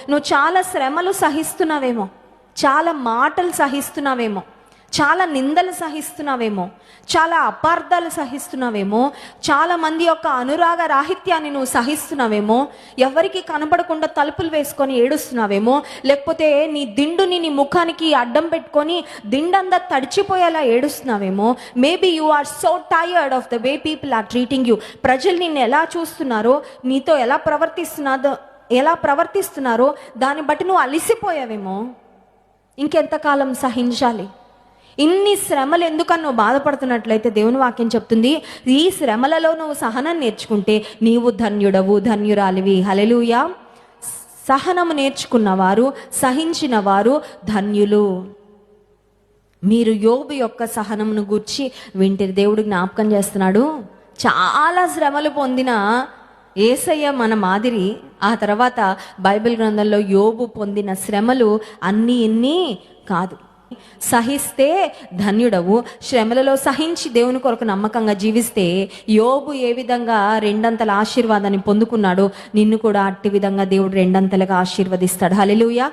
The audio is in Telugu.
నువ్వు చాలా శ్రమలు సహిస్తున్నావేమో, చాలా మాటలు సహిస్తున్నావేమో, చాలా నిందలు సహిస్తున్నావేమో, చాలా అపార్థాలు సహిస్తున్నావేమో, చాలా మంది యొక్క అనురాగ రాహిత్యాన్ని నువ్వు సహిస్తున్నావేమో, ఎవరికి కనబడకుండా తలుపులు వేసుకొని ఏడుస్తున్నావేమో, లేకపోతే నీ దిండుని నీ ముఖానికి అడ్డం పెట్టుకొని దిండంతా తడిచిపోయేలా ఏడుస్తున్నావేమో. Maybe you are so tired of the way people are treating you. ప్రజలు నిన్ను ఎలా చూస్తున్నారో, నీతో ఎలా ప్రవర్తిస్తున్నారో దాన్ని బట్టి నువ్వు అలిసిపోయావేమో. ఇంకెంతకాలం సహించాలి? ఇన్ని శ్రమలు ఎందుకని నువ్వు బాధపడుతున్నట్లయితే దేవుని వాక్యం చెప్తుంది, ఈ శ్రమలలో నువ్వు సహనం నేర్చుకుంటే నీవు ధన్యుడవు, ధన్యురాలివి. హల్లెలూయా. సహనము నేర్చుకున్నవారు, సహించిన వారు ధన్యులు. మీరు యోబు యొక్క సహనమును గూర్చి వింటే దేవుడు జ్ఞాపకం చేస్తున్నాడు. చాలా శ్రమలు పొందిన యేసయ్య మన మాదిరి. ఆ తర్వాత బైబిల్ గ్రంథంలో యోబు పొందిన శ్రమలు ఇన్ని కాదు. సహిస్తే ధన్యుడవు. శ్రమలలో సహించి దేవుని కొరకు నమ్మకంగా జీవిస్తే యోబు ఏ విధంగా 2 ఆశీర్వాదాన్ని పొందుకున్నాడో నిన్ను కూడా అట్టి విధంగా దేవుడు 2 ఆశీర్వదిస్తాడు. హల్లెలూయా.